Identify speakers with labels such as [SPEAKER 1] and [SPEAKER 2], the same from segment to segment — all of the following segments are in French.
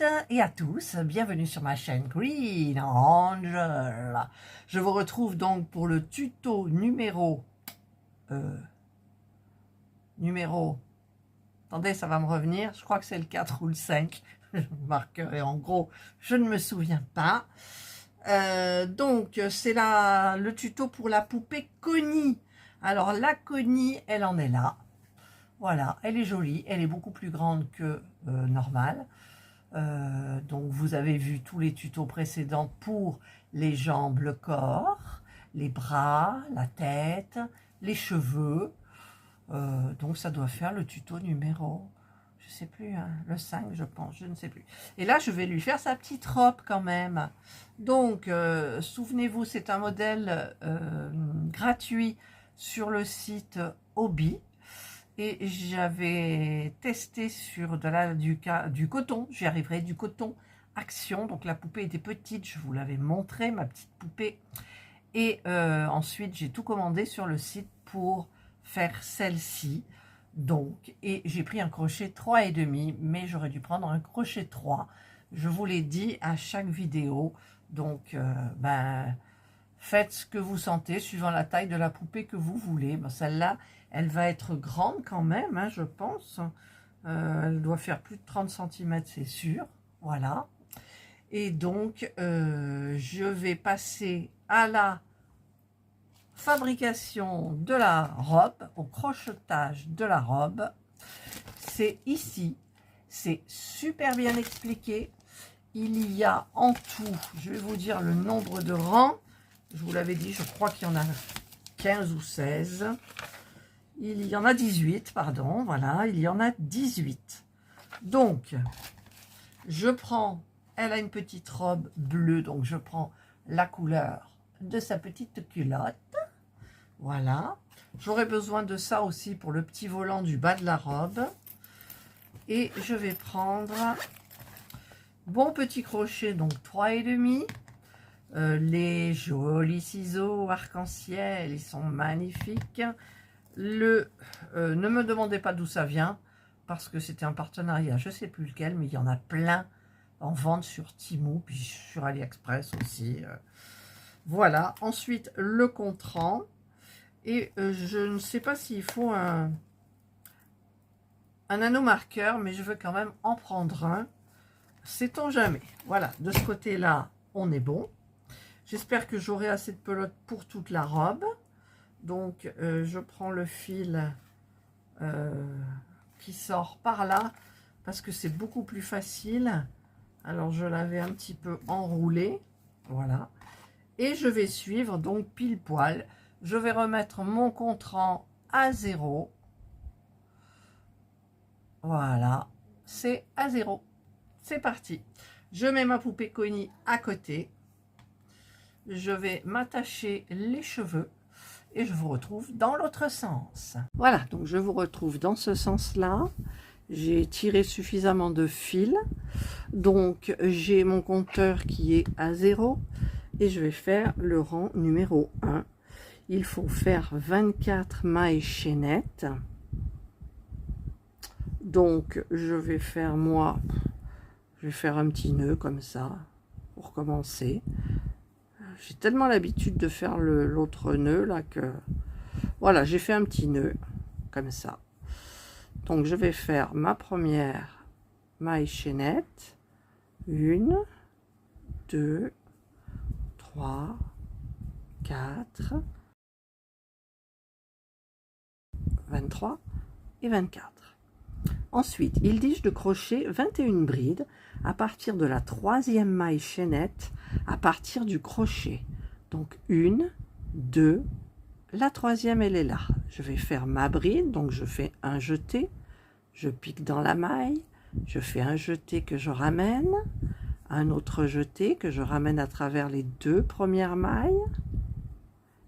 [SPEAKER 1] toutes et à tous, bienvenue sur ma chaîne Green Angel. Je vous retrouve donc pour le tuto numéro, attendez, ça va me revenir, je crois que c'est le 4 ou le 5, je marquerai en gros, je ne me souviens pas. Donc c'est le tuto pour la poupée Connie. Alors la Connie, elle en est là. Voilà, elle est jolie, elle est beaucoup plus grande que normale. Donc vous avez vu tous les tutos précédents pour les jambes, le corps, les bras, la tête, les cheveux. Donc ça doit faire le tuto numéro, je sais plus, hein, le 5 je pense, je ne sais plus. Et là je vais lui faire sa petite robe quand même. Donc souvenez-vous, c'est un modèle gratuit sur le site Hobby. Et j'avais testé sur du coton, j'y arriverai, du coton Action. Donc la poupée était petite, je vous l'avais montré, ma petite poupée. Et ensuite, j'ai tout commandé sur le site pour faire celle-ci. Donc, et j'ai pris un crochet 3,5, mais j'aurais dû prendre un crochet 3. Je vous l'ai dit à chaque vidéo. Donc, faites ce que vous sentez, suivant la taille de la poupée que vous voulez. Bon, celle-là, elle va être grande quand même, hein, je pense. Elle doit faire plus de 30 cm, c'est sûr. Voilà. Et donc, je vais passer à la fabrication de la robe, au crochetage de la robe. C'est ici. C'est super bien expliqué. Il y a en tout, je vais vous dire le nombre de rangs. Je vous l'avais dit, je crois qu'il y en a 15 ou 16. Il y en a 18, pardon, voilà, il y en a 18. Donc, je prends, elle a une petite robe bleue, donc je prends la couleur de sa petite culotte. Voilà. J'aurai besoin de ça aussi pour le petit volant du bas de la robe. Et je vais prendre bon petit crochet, donc 3,5. Les jolis ciseaux arc-en-ciel, ils sont magnifiques. Ne me demandez pas d'où ça vient, parce que c'était un partenariat, je ne sais plus lequel, mais il y en a plein en vente sur Temu, puis sur AliExpress aussi. Voilà, ensuite le contrant. Et je ne sais pas s'il faut un anneau marqueur, mais je veux quand même en prendre un. Sait-on jamais. Voilà, de ce côté-là, on est bon. J'espère que j'aurai assez de pelote pour toute la robe. Donc, je prends le fil qui sort par là, parce que c'est beaucoup plus facile. Alors, je l'avais un petit peu enroulé. Voilà. Et je vais suivre, donc, pile poil. Je vais remettre mon contrant à 0. Voilà. C'est à 0. C'est parti. Je mets ma poupée Connie à côté. Je vais m'attacher les cheveux et je vous retrouve dans l'autre sens. Voilà, donc je vous retrouve dans ce sens-là. J'ai tiré suffisamment de fil. Donc j'ai mon compteur qui est à 0 et je vais faire le rang numéro 1. Il faut faire 24 mailles chaînettes. Donc je vais faire je vais faire un petit nœud comme ça pour commencer. J'ai tellement l'habitude de faire l'autre nœud là que voilà, j'ai fait un petit nœud comme ça. Donc je vais faire ma première maille chaînette. 1, 2, 3, 4, 23 et 24. Ensuite, il dit de crocher 21 brides à partir de la troisième maille chaînette à partir du crochet. Donc 1, 2, la troisième elle est là. Je vais faire ma bride, donc je fais un jeté, je pique dans la maille, je fais un jeté que je ramène, un autre jeté que je ramène à travers les deux premières mailles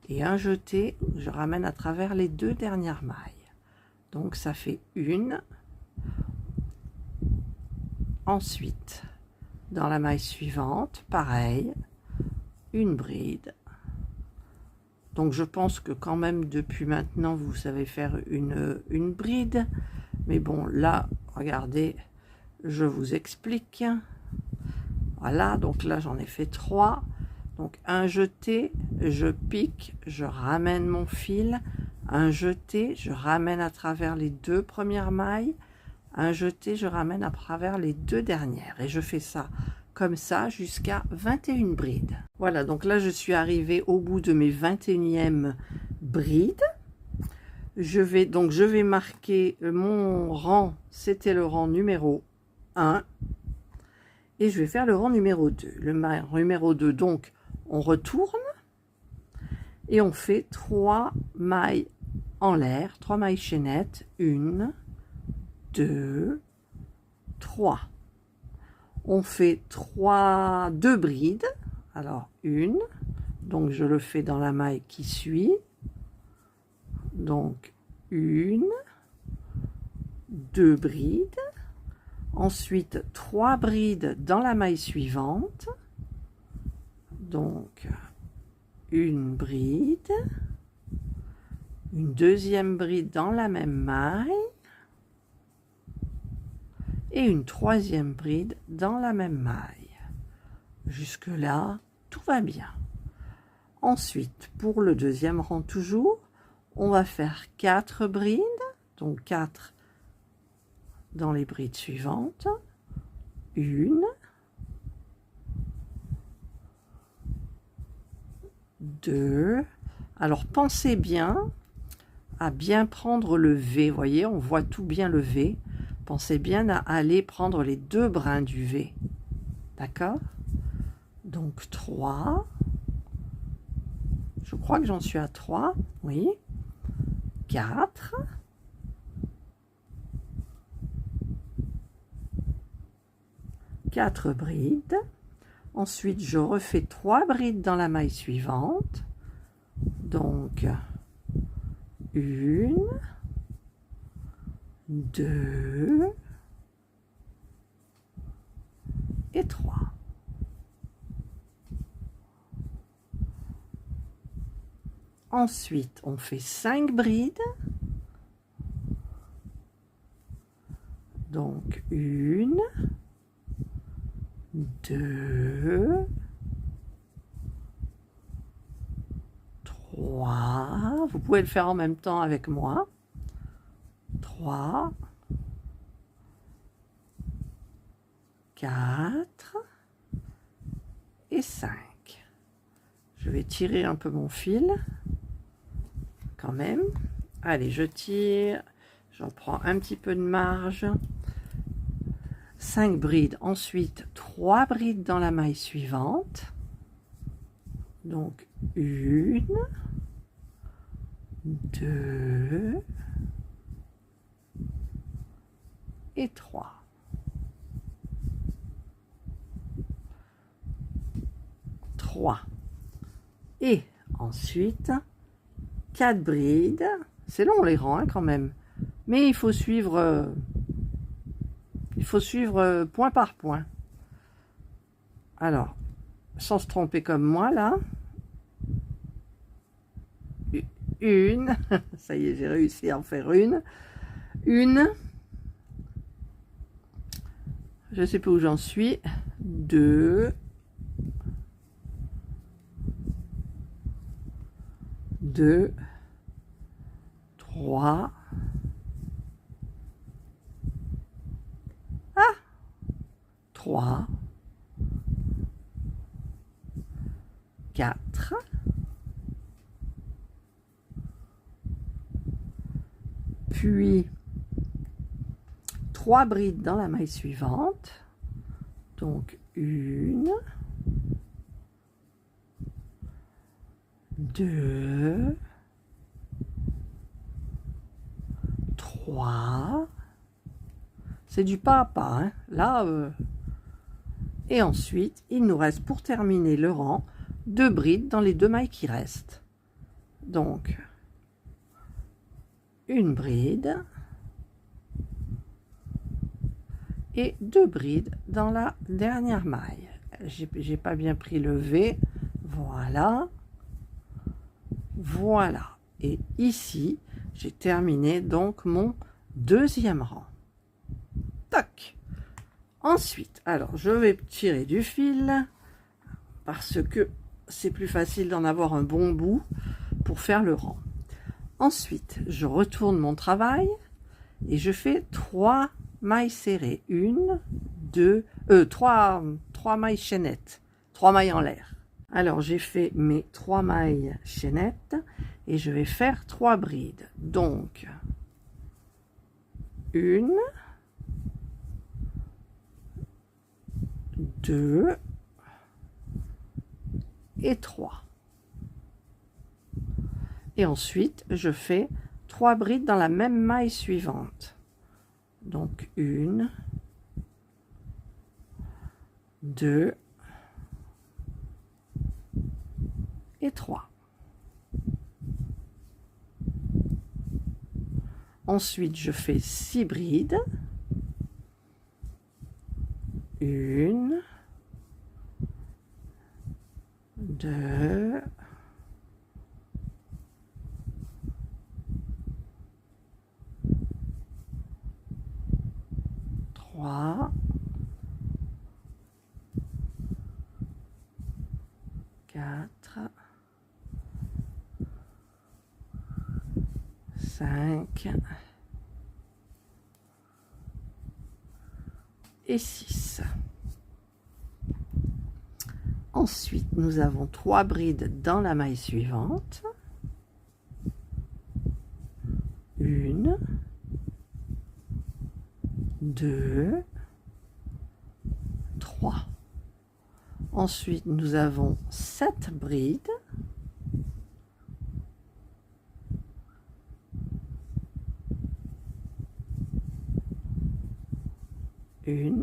[SPEAKER 1] et un jeté que je ramène à travers les deux dernières mailles. Donc ça fait une. Ensuite, dans la maille suivante, pareil, une bride. Donc je pense que quand même depuis maintenant vous savez faire une bride, mais bon là regardez, je vous explique. Voilà, donc là j'en ai fait 3. Donc un jeté, je pique, je ramène mon fil, un jeté, je ramène à travers les 2 premières mailles, un jeté, je ramène à travers les 2 dernières. Et je fais ça comme ça jusqu'à 21 brides. Voilà, donc là je suis arrivée au bout de mes 21e brides. Je vais marquer mon rang, c'était le rang numéro 1. Et je vais faire le rang numéro 2. Le numéro 2, donc, on retourne et on fait 3 mailles en l'air, 3 mailles chaînettes, 1, 2, 3. On fait 2 brides, alors 1, donc je le fais dans la maille qui suit, donc 1, 2 brides, ensuite 3 brides dans la maille suivante, donc une bride, une deuxième bride dans la même maille et une troisième bride dans la même maille. Jusque là, tout va bien. Ensuite, pour le deuxième rang toujours, on va faire 4 brides, donc 4 dans les brides suivantes, 1, 2, alors pensez bien à bien prendre le V, vous voyez, on voit tout bien le V, pensez bien à aller prendre les 2 brins du V, d'accord? Donc 3, je crois que j'en suis à 3, oui, 4, 4 brides. Ensuite, je refais 3 brides dans la maille suivante. Donc, 1, 2 et 3. Ensuite, on fait 5 brides. Donc, 1, 2, 3, vous pouvez le faire en même temps avec moi, 3, 4 et 5. Je vais tirer un peu mon fil, quand même. Allez, je tire, j'en prends un petit peu de marge. 5 brides, ensuite 3 brides dans la maille suivante, donc 1, 2 et 3. Et ensuite 4 brides, c'est long les rangs hein, quand même, mais il faut suivre point par point. Alors, sans se tromper comme moi, là. 1. Ça y est, j'ai réussi à en faire une. 1. Je sais pas où j'en suis. 2. 2. 3. 3, 4, puis 3 brides dans la maille suivante, donc 1, 2, 3, c'est du pas à pas, hein. Là, et ensuite, il nous reste pour terminer le rang 2 brides dans les 2 mailles qui restent. Donc, une bride et 2 brides dans la dernière maille. J'ai pas bien pris le V. Voilà. Voilà. Et ici, j'ai terminé donc mon deuxième rang. Tac. Ensuite, alors je vais tirer du fil parce que c'est plus facile d'en avoir un bon bout pour faire le rang. Ensuite, je retourne mon travail et je fais 3 mailles serrées. 3 mailles chaînettes, 3 mailles en l'air. Alors j'ai fait mes 3 mailles chaînettes et je vais faire 3 brides. Donc, 1, 2 et 3. Et ensuite, je fais 3 brides dans la même maille suivante. Donc, 1, 2 et 3. Ensuite, je fais 6 brides. 1, 2, 3, 4, 5 et 6. Ensuite, nous avons 3 brides dans la maille suivante. 1, 2, 3. Ensuite, nous avons 7 brides. 1,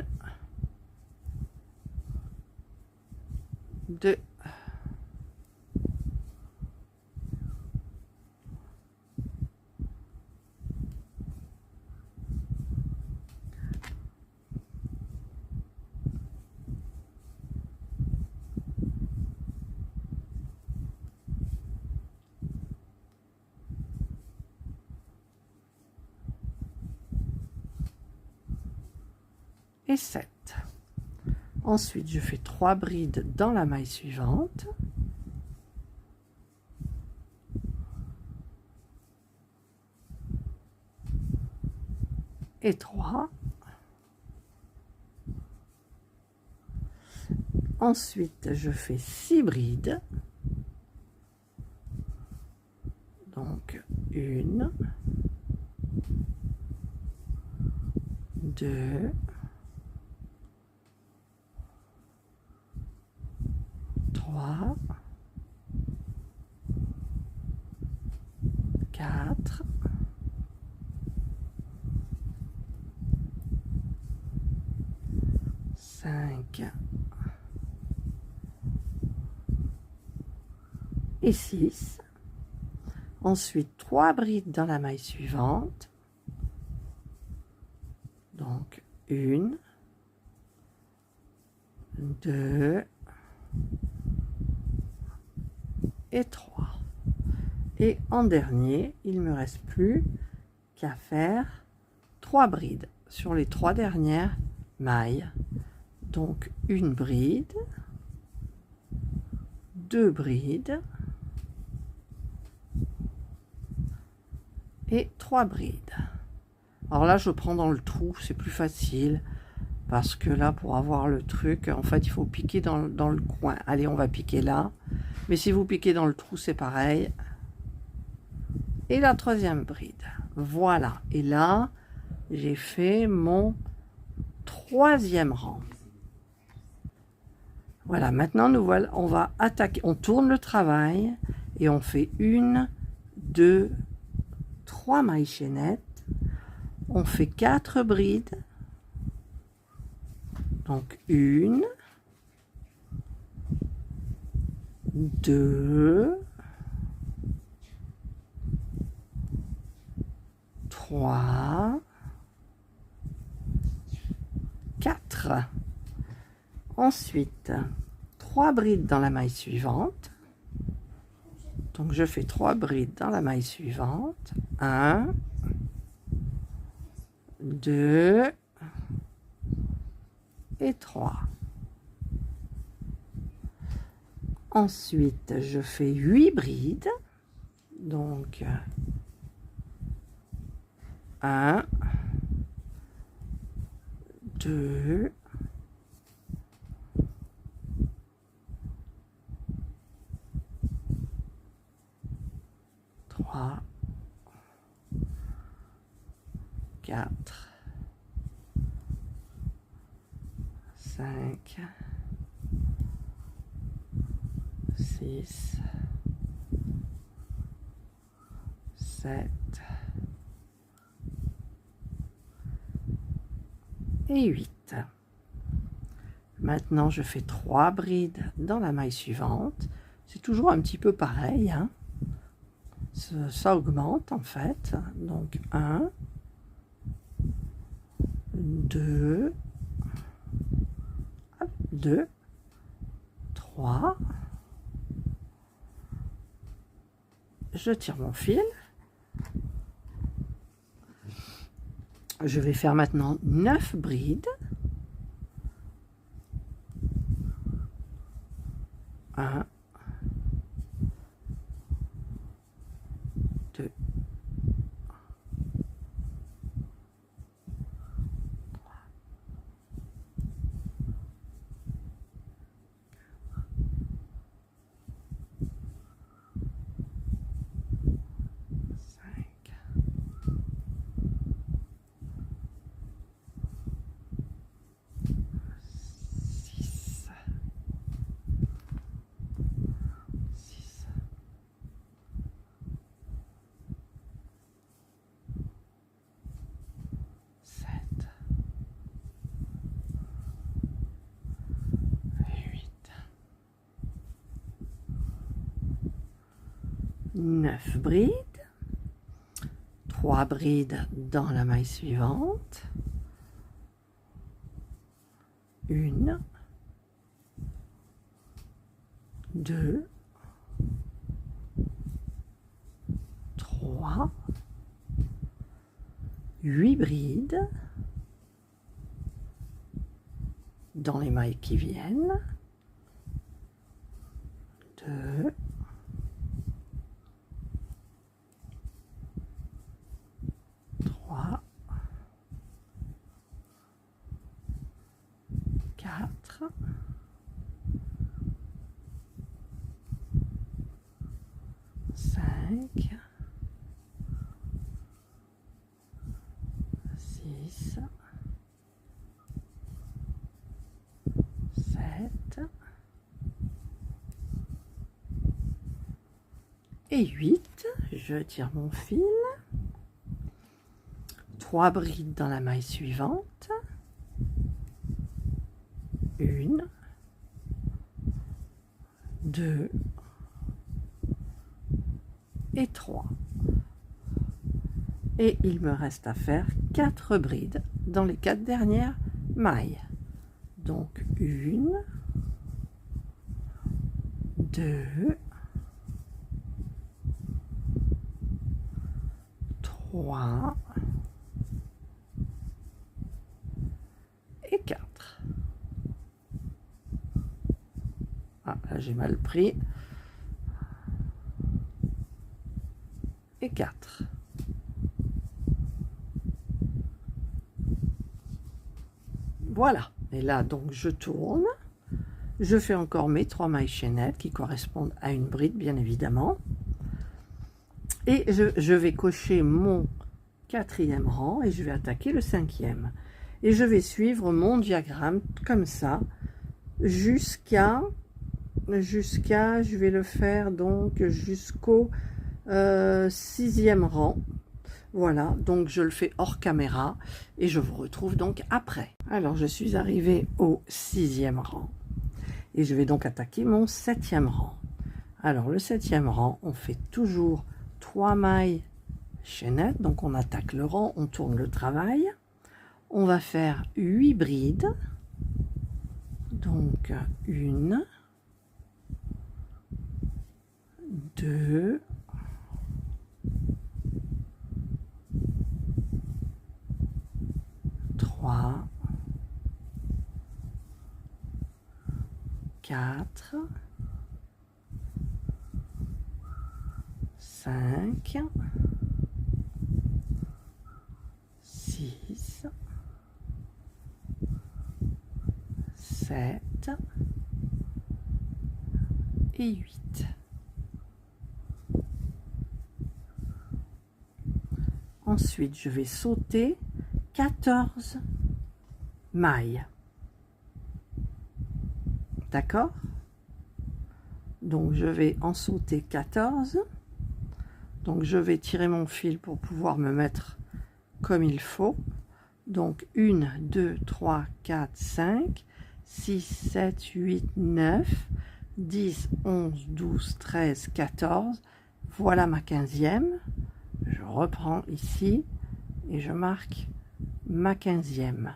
[SPEAKER 1] 2, 7. Ensuite, je fais 3 brides dans la maille suivante. Et 3. Ensuite, je fais 6 brides. Donc, 1, 2, 3, 4, 5 et 6. Ensuite, 3 brides dans la maille suivante. Donc, 1, 2 et 3. Et en dernier, il ne me reste plus qu'à faire 3 brides sur les 3 dernières mailles. Donc, une bride, 2 brides et 3 brides. Alors là, je prends dans le trou, c'est plus facile. Parce que là, pour avoir le truc, en fait, il faut piquer dans le coin. Allez, on va piquer là. Mais si vous piquez dans le trou, c'est pareil. Et la 3e bride. Voilà. Et là, j'ai fait mon 3e rang. Voilà. Maintenant, on va attaquer. On tourne le travail et on fait 1, 2, 3 mailles chaînettes. On fait 4 brides. Donc, 1, 2, 3, 4. Ensuite, 3 brides dans la maille suivante. Donc, je fais 3 brides dans la maille suivante. 1, 2, et 3. Ensuite, je fais 8 brides. Donc, 1, 2, 3, 4, 5, 6, 7 et 8. Maintenant, je fais 3 brides dans la maille suivante. C'est toujours un petit peu pareil, hein. Ça augmente en fait. Donc 1, 2, 2, 3. Je tire mon fil. Je vais faire maintenant 9 brides. 1, 2, 5, 6, 7 et 8. 9 brides. 3 brides dans la maille suivante. 1, 2, 3, 8 brides dans les mailles qui viennent. 2, 3, 4, 5, 6, 7 et 8. Je tire mon fil. 3 brides dans la maille suivante. 1, 2 et 3. Et il me reste à faire 4 brides dans les 4 dernières mailles. Donc 1, 2, 3 et 4. Ah, là j'ai mal pris. Et 4. Voilà. Et là, donc, je tourne. Je fais encore mes 3 mailles chaînettes qui correspondent à une bride, bien évidemment. Et je vais cocher mon 4e rang et je vais attaquer le 5e. Et je vais suivre mon diagramme comme ça jusqu'à, je vais le faire donc jusqu'au 6e rang. Voilà, donc je le fais hors caméra et je vous retrouve donc après. Alors, je suis arrivée au 6e rang et je vais donc attaquer mon 7e rang. Alors, le 7e rang, on fait toujours 3 mailles chaînettes, donc on attaque le rang, on tourne le travail. On va faire 8 brides, donc 1, 2, 3, 4, 5, 6, 7 et 8. Ensuite, je vais sauter 14 mailles. D'accord? Donc, je vais en sauter 14. Donc, je vais tirer mon fil pour pouvoir me mettre comme il faut. Donc, 1, 2, 3, 4, 5, 6, 7, 8, 9, 10, 11, 12, 13, 14. Voilà ma 15e. Je reprends ici et je marque ma 15e.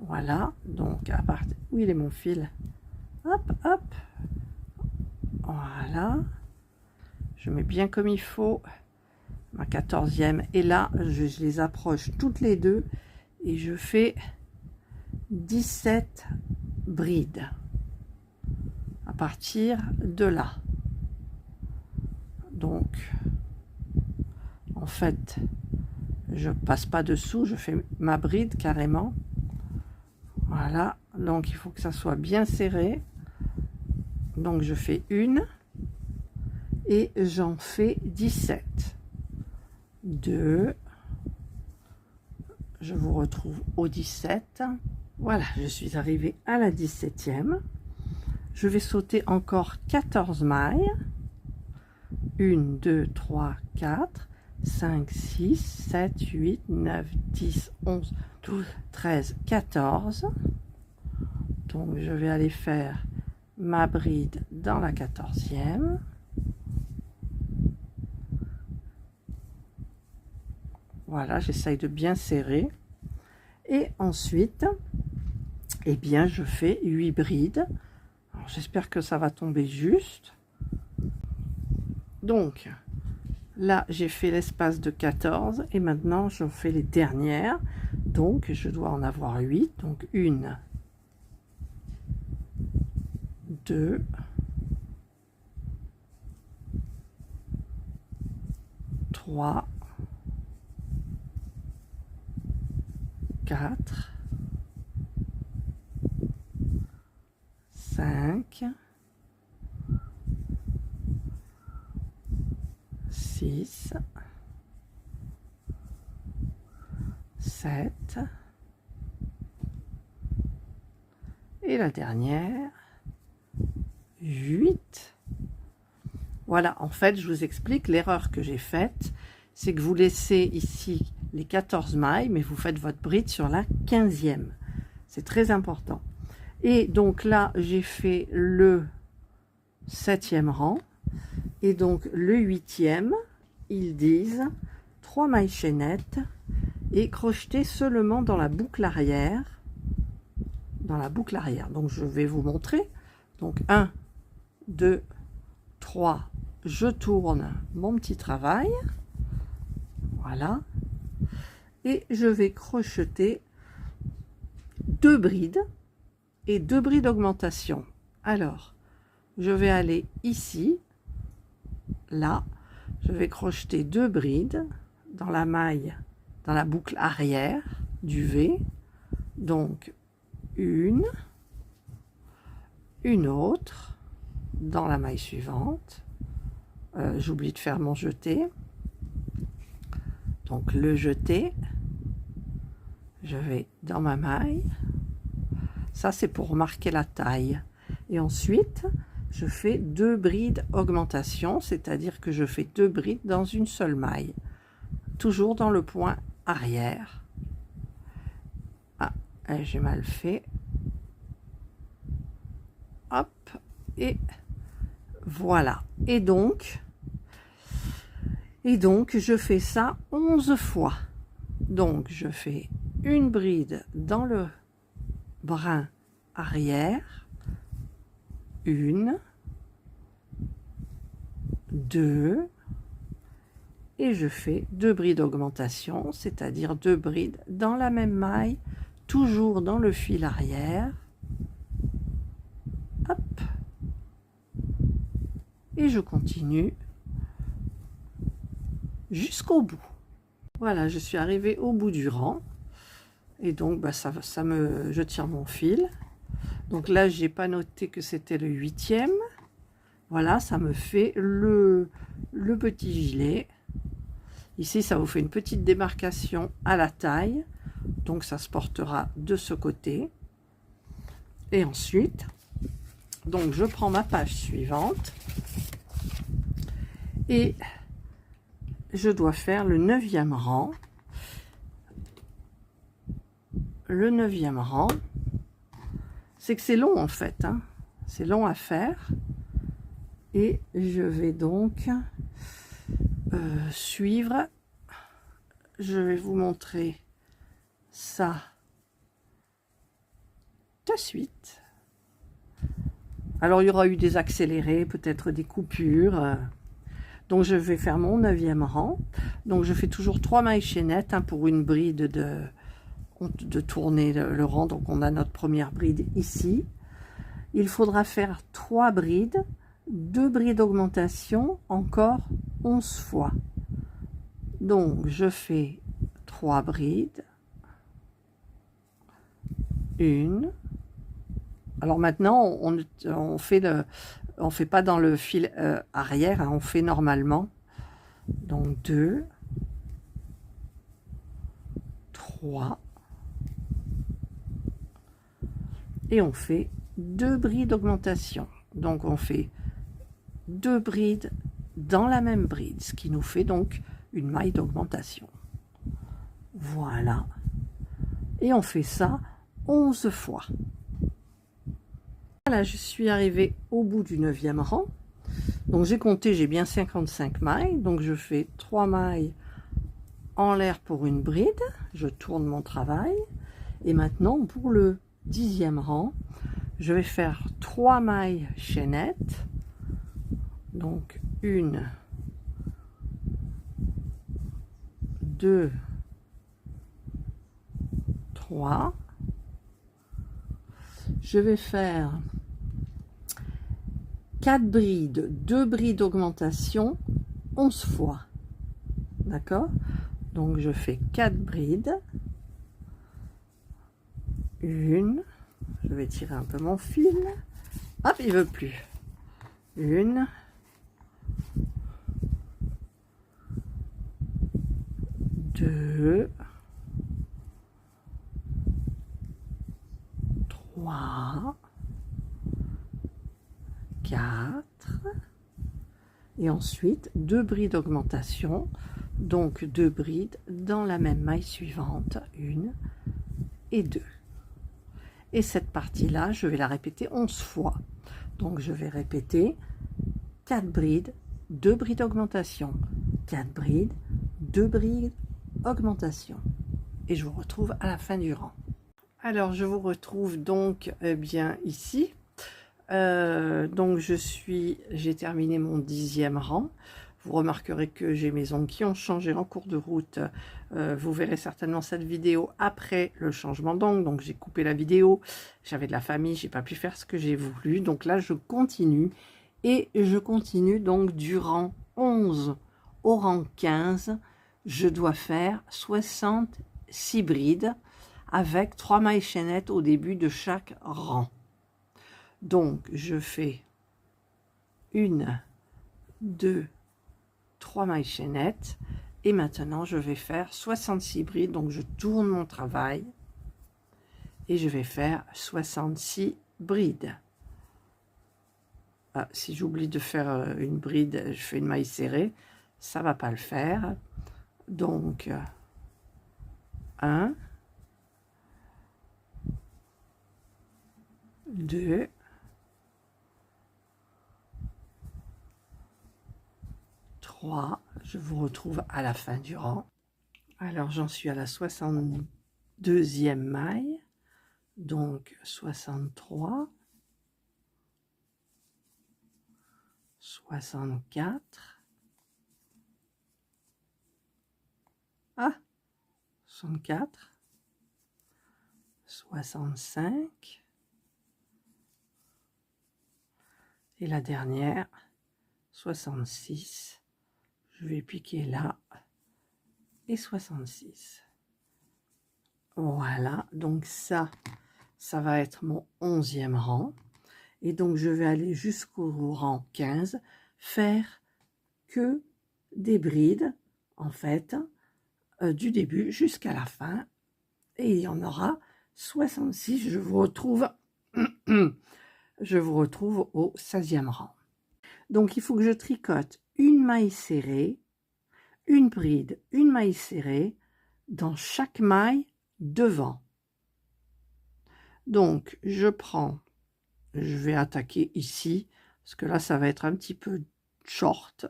[SPEAKER 1] Voilà, donc à partir... Où il est mon fil? Hop, hop. Voilà. Je mets bien comme il faut ma 14e. Et là, je les approche toutes les deux et je fais 17 brides à partir de là. Donc, en fait, je passe pas dessous, je fais ma bride carrément. Voilà, donc il faut que ça soit bien serré. Donc je fais une et j'en fais 17. 2. Je vous retrouve au 17. Voilà, je suis arrivée à la 17e. Je vais sauter encore 14 mailles. 1, 2, 3, 4, 5, 6, 7, 8, 9, 10, 11, 12, 13, 14. Donc je vais aller faire ma bride dans la 14e. Voilà, j'essaye de bien serrer. Et ensuite, eh bien, je fais 8 brides. J'espère que ça va tomber juste. Donc, là, j'ai fait l'espace de 14 et maintenant, je fais les dernières. Donc, je dois en avoir 8. Donc, 1, 2, 3, 4, 5, 6, 7 et la dernière 8. Voilà, en fait, je vous explique l'erreur que j'ai faite, c'est que vous laissez ici les 14 mailles, mais vous faites votre bride sur la 15e. C'est très important. Et donc là, j'ai fait le 7e rang. Et donc le 8e, ils disent 3 mailles chaînettes et crocheter seulement dans la boucle arrière. Dans la boucle arrière. Donc je vais vous montrer. Donc 1, 2, 3, je tourne mon petit travail. Voilà. Et je vais crocheter 2 brides et 2 brides d'augmentation. Alors, je vais aller ici, là, je vais crocheter 2 brides dans la maille, dans la boucle arrière du V. Donc, une autre dans la maille suivante. J'oublie de faire mon jeté. Donc, le jeté, je vais dans ma maille. Ça, c'est pour marquer la taille. Et ensuite, je fais 2 brides augmentation, c'est-à-dire que je fais 2 brides dans une seule maille. Toujours dans le point arrière. Ah, j'ai mal fait. Hop, et voilà. Et donc, je fais ça 11 fois. Donc, je fais une bride dans le brin arrière, 1, 2, et je fais 2 brides d'augmentation, c'est-à-dire 2 brides dans la même maille, toujours dans le fil arrière. Hop. et je continue jusqu'au bout. Voilà, je suis arrivée au bout du rang et donc bah, je tire mon fil. Donc là, j'ai pas noté que c'était le 8e. Voilà, ça me fait le petit gilet. Ici, ça vous fait une petite démarcation à la taille. Donc, ça se portera de ce côté. Et ensuite, donc je prends ma page suivante. Et je dois faire le 9e rang. Le 9e rang, c'est que c'est long en fait. Hein. C'est long à faire. Et je vais donc suivre. Je vais vous montrer ça de suite. Alors il y aura eu des accélérés, peut-être des coupures. Donc je vais faire mon 9e rang. Donc je fais toujours 3 mailles chaînettes hein, pour une bride de tourner le rang. Donc on a notre première bride ici. Il faudra faire 3 brides, 2 brides d'augmentation, encore 11 fois. Donc je fais 3 brides. Une. Alors maintenant on fait pas dans le fil arrière, hein, on fait normalement. Donc 2, 3 et on fait 2 brides d'augmentation. Donc on fait 2 brides dans la même bride, ce qui nous fait donc une maille d'augmentation. Voilà. Et on fait ça 11 fois. Voilà, je suis arrivée au bout du 9e rang. Donc j'ai compté, j'ai bien 55 mailles. Donc je fais 3 mailles en l'air pour une bride. Je tourne mon travail. Et maintenant, pour le 10e rang, je vais faire 3 mailles chaînettes. Donc 1, 2, 3. Je vais faire 4 brides, 2 brides d'augmentation, 11 fois. D'accord? Donc je fais 4 brides. Une. Je vais tirer un peu mon fil. Hop, il veut plus. 1. 2. 3. 4. Et ensuite 2 brides d'augmentation. Donc 2 brides dans la même maille suivante. 1 et 2. Et cette partie-là, je vais la répéter 11 fois. Donc je vais répéter 4 brides, 2 brides d'augmentation, 4 brides, 2 brides, augmentation. Et je vous retrouve à la fin du rang. Alors je vous retrouve donc bien ici. Donc j'ai terminé mon 10e rang. Vous remarquerez que j'ai mes ongles qui ont changé en cours de route. Vous verrez certainement cette vidéo après le changement d'ongle. Donc j'ai coupé la vidéo, j'avais de la famille, j'ai pas pu faire ce que j'ai voulu. Donc là je continue et je continue donc du rang 11 au rang 15. Je dois faire 66 brides avec 3 mailles chaînettes au début de chaque rang. Donc je fais 1, 2, 3 mailles chaînettes et maintenant je vais faire 66 brides. Donc je tourne mon travail et je vais faire 66 brides. Ah, si j'oublie de faire une bride, je fais une maille serrée, ça va pas le faire. Donc 1, 2, 3, je vous retrouve à la fin du rang. Alors j'en suis à la 62e maille, donc 63, 64, 64, 65, et la dernière, 66, je vais piquer là, et 66. Voilà, donc ça va être mon 11e rang. Et donc, je vais aller jusqu'au rang 15, faire que des brides, en fait, du début jusqu'à la fin. Et il y en aura 66. Je vous retrouve, je vous retrouve au 16e rang. Donc, il faut que je tricote une maille serrée, une bride, une maille serrée dans chaque maille devant. Donc, je vais attaquer ici, parce que là, ça va être un petit peu short.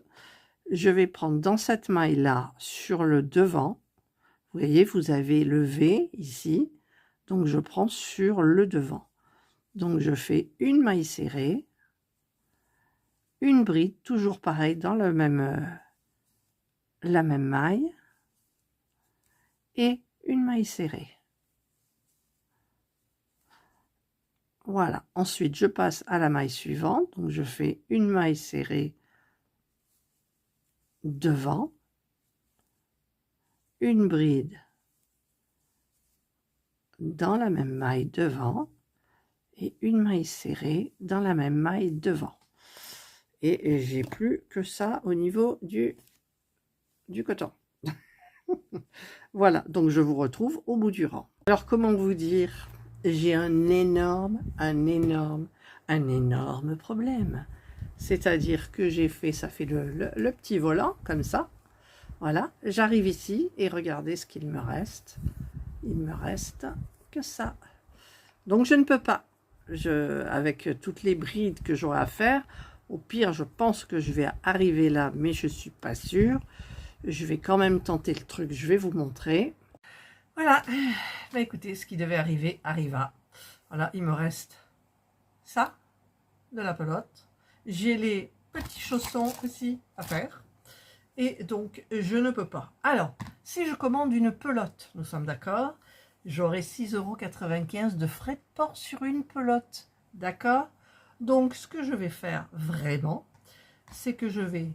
[SPEAKER 1] Je vais prendre dans cette maille-là, sur le devant. Vous voyez, vous avez le V ici. Donc, je prends sur le devant. Donc, je fais une maille serrée, une bride, toujours pareil, dans la même maille, et une maille serrée. Voilà. Ensuite, je passe à la maille suivante. Donc, je fais une maille serrée devant, une bride dans la même maille devant et une maille serrée dans la même maille devant. Et j'ai plus que ça au niveau du coton. Voilà, donc je vous retrouve au bout du rang. Alors, comment vous dire? J'ai un énorme problème. C'est-à-dire que j'ai fait, ça fait le petit volant, comme ça. Voilà, j'arrive ici et regardez ce qu'il me reste. Il me reste que ça. Donc, je ne peux pas. Avec toutes les brides que j'aurai à faire, au pire, je pense que je vais arriver là, mais je ne suis pas sûre. Je vais quand même tenter le truc, je vais vous montrer. Voilà, bah écoutez, ce qui devait arriver, arriva. Voilà, il me reste ça, de la pelote. J'ai les petits chaussons aussi à faire. Et donc, je ne peux pas. Alors, si je commande une pelote, nous sommes d'accord, j'aurai 6,95 € de frais de port sur une pelote. D'accord? Donc, ce que je vais faire vraiment, c'est que je vais,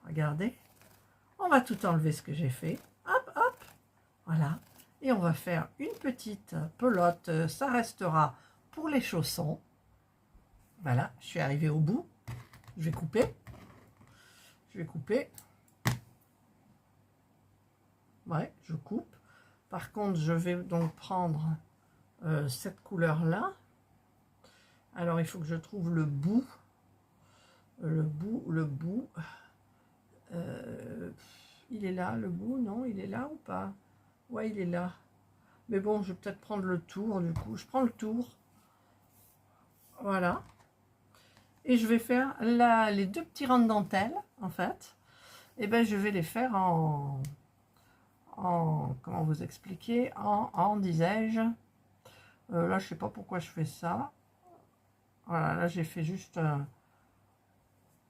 [SPEAKER 1] regardez, on va tout enlever ce que j'ai fait. Hop, hop, voilà. Et on va faire une petite pelote. Ça restera pour les chaussons. Voilà, je suis arrivée au bout. Je vais couper. Je vais couper. Ouais, je coupe. Par contre, je vais donc prendre cette couleur-là. Alors, il faut que je trouve le bout. Le bout. Il est là, le bout, non? Il est là ou pas? Ouais, il est là. Mais bon, je vais peut-être prendre le tour, du coup. Je prends le tour. Voilà. Et je vais faire les deux petits rangs de dentelle, en fait. Et ben, je vais les faire comment vous expliquer, disais-je. Là, je sais pas pourquoi je fais ça. Voilà, là, j'ai fait juste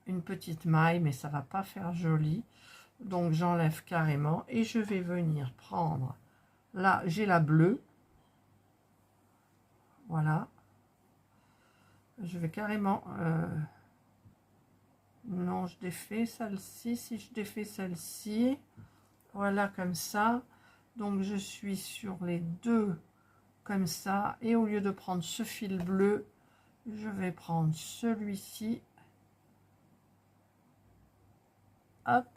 [SPEAKER 1] une petite maille, mais ça va pas faire joli. Donc, j'enlève carrément. Et je vais venir prendre, là, j'ai la bleue. Voilà. Je vais carrément... non, je défais celle-ci. Si je défais celle-ci, voilà, comme ça. Donc, je suis sur les deux, comme ça. Et au lieu de prendre ce fil bleu, je vais prendre celui-ci. Hop.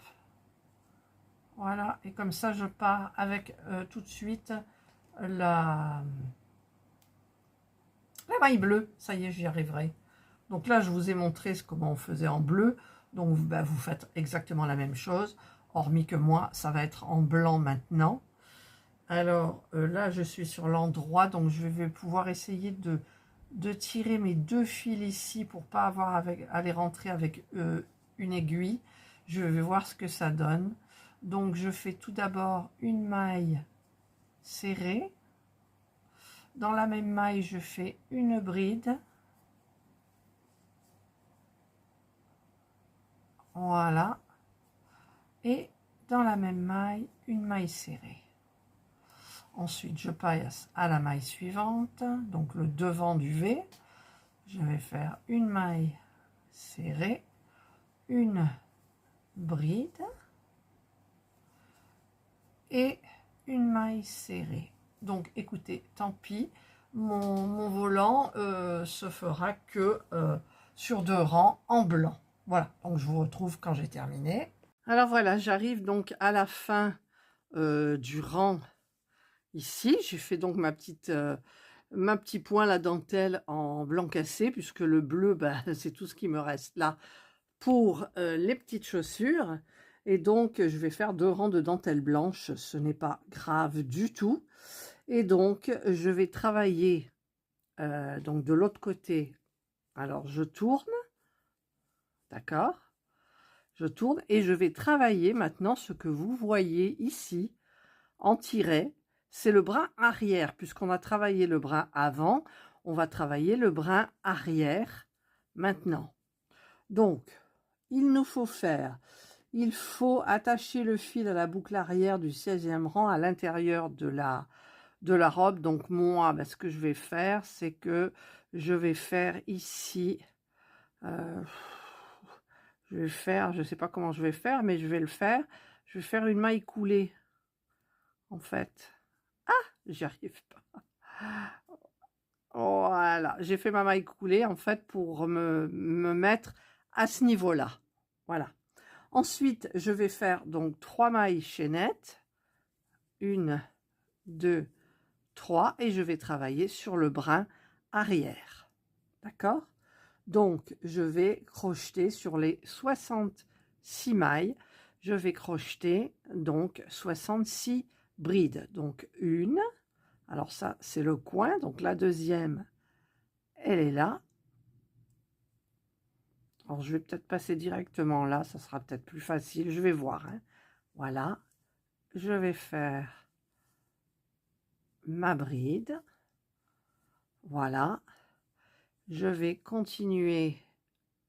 [SPEAKER 1] Voilà. Et comme ça, je pars avec tout de suite la maille bleue. Ça y est, j'y arriverai. Donc là, je vous ai montré comment on faisait en bleu. Donc, vous faites exactement la même chose. Hormis que moi, ça va être en blanc maintenant. Alors, là, je suis sur l'endroit. Donc, je vais pouvoir essayer de tirer mes deux fils ici pour pas avoir à les rentrer avec une aiguille. Je vais voir ce que ça donne. Donc, je fais tout d'abord une maille serrée. Dans la même maille, je fais une bride. Voilà. Et dans la même maille, une maille serrée. Ensuite, je passe à la maille suivante, donc le devant du V. Je vais faire une maille serrée. une bride et une maille serrée. Donc écoutez, tant pis, mon volant se fera que sur 2 rangs en blanc. Voilà, donc je vous retrouve quand j'ai terminé. Alors voilà, j'arrive donc à la fin du rang ici. J'ai fait donc ma petit point la dentelle en blanc cassé, puisque le bleu, bah, c'est tout ce qui me reste là pour les petites chaussures. Et donc, je vais faire 2 rangs de dentelle blanche. Ce n'est pas grave du tout. Et donc, je vais travailler donc de l'autre côté. Alors, je tourne. D'accord? Je tourne et je vais travailler maintenant ce que vous voyez ici en tiret. C'est le brin arrière. Puisqu'on a travaillé le brin avant, on va travailler le brin arrière maintenant. Donc, il nous faut faire... Il faut attacher le fil à la boucle arrière du 16e rang à l'intérieur de la robe. Donc moi, ben, ce que je vais faire, c'est que je vais faire ici, je vais faire, je ne sais pas comment je vais faire, mais je vais le faire. Je vais faire une maille coulée, en fait. Ah, j'y arrive pas. Voilà, j'ai fait ma maille coulée, en fait, pour me mettre à ce niveau-là. Voilà. Ensuite, je vais faire donc 3 mailles chaînettes. 1, 2, 3 et je vais travailler sur le brin arrière. D'accord? Donc, je vais crocheter sur les 66 mailles. Je vais crocheter donc 66 brides. Donc, une. Alors ça, c'est le coin. Donc, la deuxième, elle est là. Alors, je vais peut-être passer directement là. Ça sera peut-être plus facile. Je vais voir. Hein. Voilà. Je vais faire ma bride. Voilà. Je vais continuer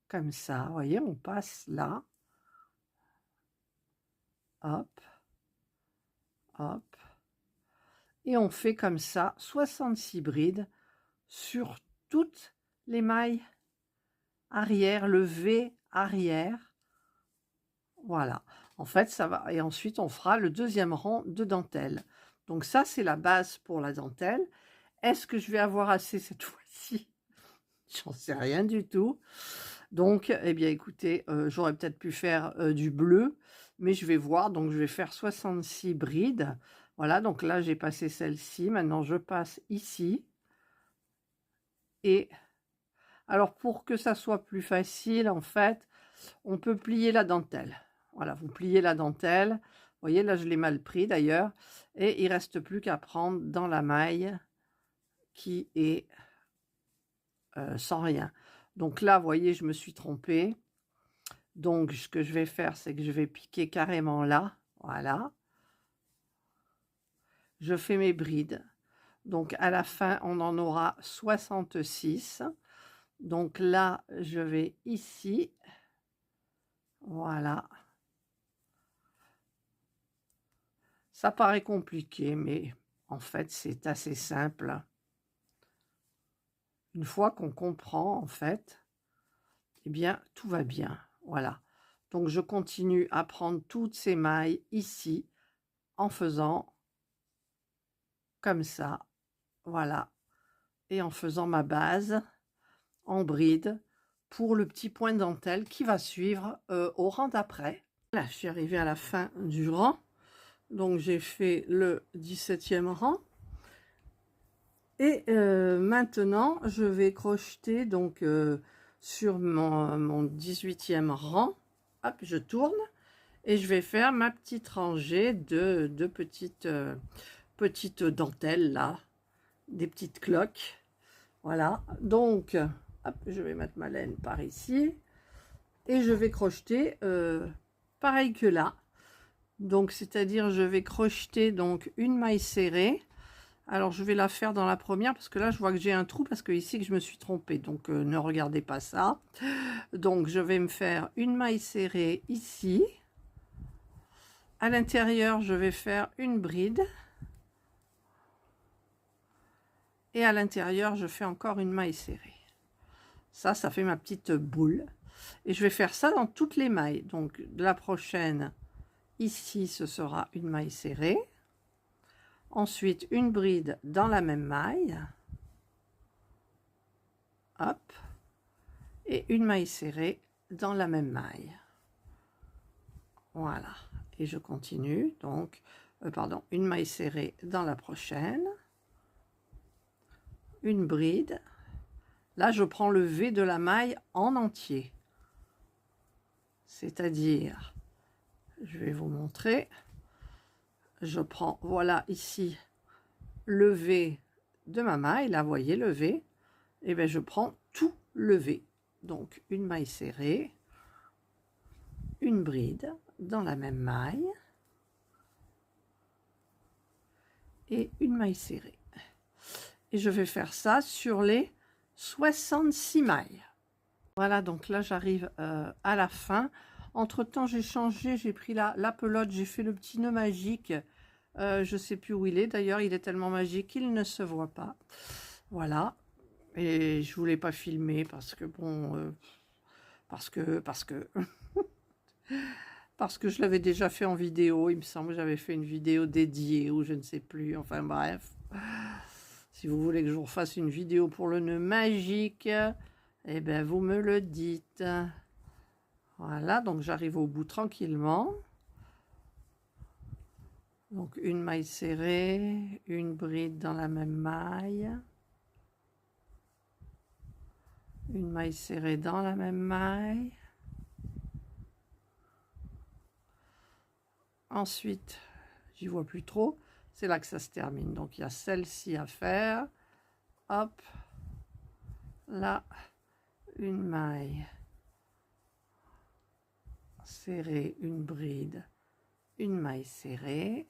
[SPEAKER 1] comme ça. Vous voyez, on passe là. Hop. Hop. Et on fait comme ça 66 brides sur toutes les mailles arrière, le V arrière. Voilà. En fait, ça va. Et ensuite, on fera le deuxième rang de dentelle. Donc ça, c'est la base pour la dentelle. Est-ce que je vais avoir assez cette fois-ci? J'en sais rien du tout. Donc, eh bien, écoutez, j'aurais peut-être pu faire du bleu, mais je vais voir. Donc, je vais faire 66 brides. Voilà, donc là, j'ai passé celle-ci. Maintenant, je passe ici. Et alors, pour que ça soit plus facile, en fait, on peut plier la dentelle. Voilà, vous pliez la dentelle. Vous voyez, là, je l'ai mal pris d'ailleurs. Et il ne reste plus qu'à prendre dans la maille qui est sans rien. Donc là, vous voyez, je me suis trompée. Donc, ce que je vais faire, c'est que je vais piquer carrément là. Voilà. Je fais mes brides. Donc, à la fin, on en aura 66. Donc là, je vais ici. Voilà. Ça paraît compliqué, mais en fait, c'est assez simple. Une fois qu'on comprend, en fait, eh bien, tout va bien. Voilà. Donc, je continue à prendre toutes ces mailles ici en faisant comme ça. Voilà. Et en faisant ma base en bride pour le petit point de dentelle qui va suivre au rang d'après. Là, je suis arrivée à la fin du rang. Donc, j'ai fait le 17e rang. Et maintenant, je vais crocheter donc sur mon 18e rang. Hop, je tourne et je vais faire ma petite rangée de petites dentelles là, des petites cloques. Voilà, donc hop, je vais mettre ma laine par ici et je vais crocheter pareil que là. Donc, c'est-à-dire, je vais crocheter donc une maille serrée. Alors, je vais la faire dans la première parce que là, je vois que j'ai un trou parce que ici, que je me suis trompée. Donc, ne regardez pas ça. Donc, je vais me faire une maille serrée ici. À l'intérieur, je vais faire une bride. Et à l'intérieur, je fais encore une maille serrée. Ça fait ma petite boule. Et je vais faire ça dans toutes les mailles. Donc la prochaine, ici, ce sera une maille serrée. Ensuite, une bride dans la même maille. Hop. Et une maille serrée dans la même maille. Voilà. Et je continue. Donc, pardon, une maille serrée dans la prochaine. Une bride. Là, je prends le V de la maille en entier. C'est-à-dire, je vais vous montrer. Je prends, voilà, ici, le V de ma maille. Là, vous voyez le V. Et bien, je prends tout le V. Donc, une maille serrée, une bride dans la même maille et une maille serrée. Et je vais faire ça sur les 66 mailles. Voilà, donc là, j'arrive à la fin. Entre-temps, j'ai changé, j'ai pris la pelote, j'ai fait le petit nœud magique. Je ne sais plus où il est. D'ailleurs, il est tellement magique qu'il ne se voit pas. Voilà. Et je voulais pas filmer parce que bon, parce que parce que je l'avais déjà fait en vidéo. Il me semble que j'avais fait une vidéo dédiée ou je ne sais plus. Enfin bref, si vous voulez que je vous refasse une vidéo pour le nœud magique, eh bien vous me le dites. Voilà, donc j'arrive au bout tranquillement. Donc une maille serrée, une bride dans la même maille. Une maille serrée dans la même maille. Ensuite, j'y vois plus trop, c'est là que ça se termine. Donc il y a celle-ci à faire. Hop, là, une maille serrée, une bride, une maille serrée.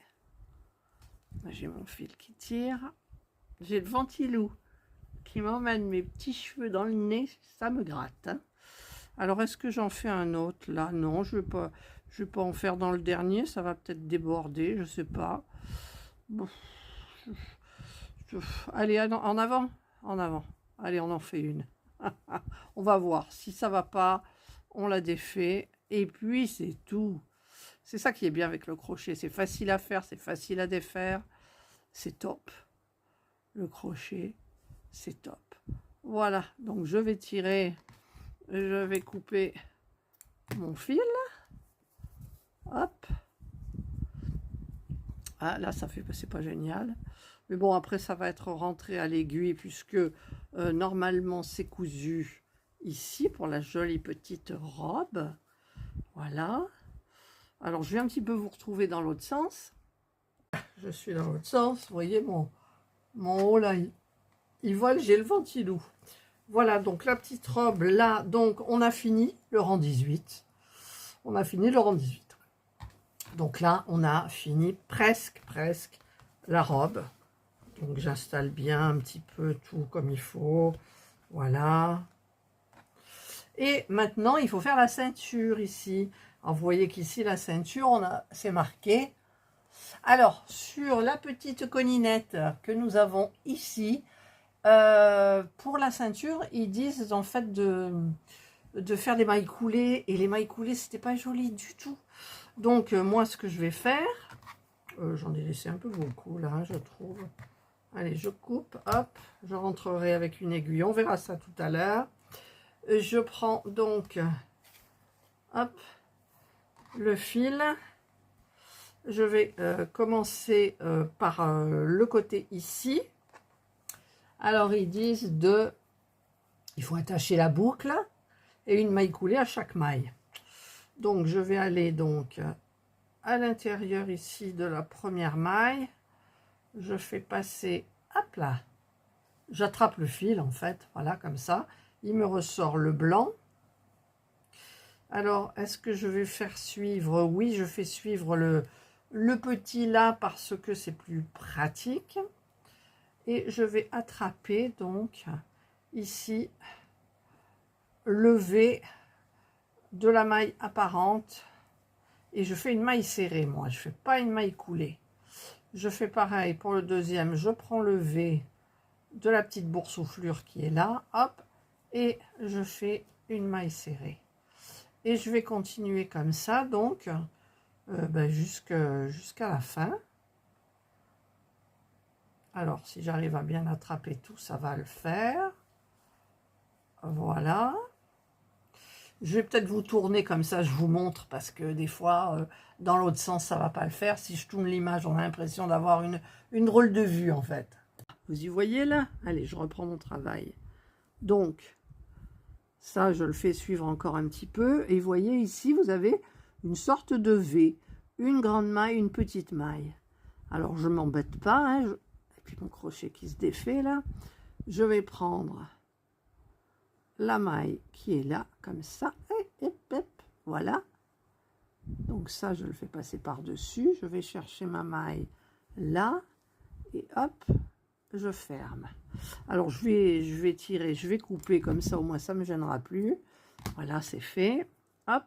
[SPEAKER 1] J'ai mon fil qui tire. J'ai le ventilou qui m'emmène mes petits cheveux dans le nez, ça me gratte. Hein. Alors, est-ce que j'en fais un autre là? Non, je vais pas en faire dans le dernier, ça va peut-être déborder, je sais pas. Bon. Allez, en avant, en avant. Allez, on en fait une. On va voir. Si ça va pas, on la défait. Et puis, c'est tout. C'est ça qui est bien avec le crochet. C'est facile à faire, c'est facile à défaire. C'est top. Le crochet, c'est top. Voilà, donc je vais tirer, je vais couper mon fil. Hop. Ah, là, ça fait, c'est pas génial. Mais bon, après, ça va être rentré à l'aiguille puisque normalement, c'est cousu ici pour la jolie petite robe. Voilà. Alors, je vais un petit peu vous retrouver dans l'autre sens. Je suis dans l'autre sens. Vous voyez, mon haut là, il vole, j'ai le ventilou. Voilà, donc la petite robe là, donc on a fini le rang 18. On a fini le rang 18. Donc là, on a fini presque la robe. Donc j'installe bien un petit peu tout comme il faut. Voilà. Et maintenant, il faut faire la ceinture ici. Alors, vous voyez qu'ici, la ceinture, c'est marqué. Alors, sur la petite coninette que nous avons ici, pour la ceinture, ils disent en fait de faire des mailles coulées. Et les mailles coulées, c'était pas joli du tout. Donc, moi, ce que je vais faire, j'en ai laissé un peu beaucoup là, je trouve. Allez, je coupe, hop, je rentrerai avec une aiguille, on verra ça tout à l'heure. Je prends donc, hop, le fil. Je vais commencer par le côté ici. Alors, ils disent il faut attacher la boucle et une maille coulée à chaque maille. Donc, je vais aller donc à l'intérieur ici de la première maille. Je fais passer, hop là, j'attrape le fil en fait, voilà, comme ça. Il me ressort le blanc. Alors, est-ce que je vais faire suivre? Oui, je fais suivre le petit là parce que c'est plus pratique. Et je vais attraper donc ici le V de la maille apparente. Et je fais une maille serrée, moi. Je ne fais pas une maille coulée. Je fais pareil pour le deuxième. Je prends le V de la petite boursouflure qui est là. Hop. Et je fais une maille serrée. Et je vais continuer comme ça, donc, jusqu'à la fin. Alors, si j'arrive à bien attraper tout, ça va le faire. Voilà. Je vais peut-être vous tourner comme ça, je vous montre, parce que des fois, dans l'autre sens, ça ne va pas le faire. Si je tourne l'image, on a l'impression d'avoir une drôle de vue, en fait. Vous y voyez là? Allez, je reprends mon travail. Donc, ça, je le fais suivre encore un petit peu. Et vous voyez ici, vous avez une sorte de V. Une grande maille, une petite maille. Alors, je ne m'embête pas. Hein, et puis, mon crochet qui se défait là. Je vais prendre la maille qui est là, comme ça. Voilà. Donc, ça, je le fais passer par-dessus. Je vais chercher ma maille là. Et hop, je ferme. Alors, je vais tirer, je vais couper comme ça. Au moins, ça ne me gênera plus. Voilà, c'est fait. Hop,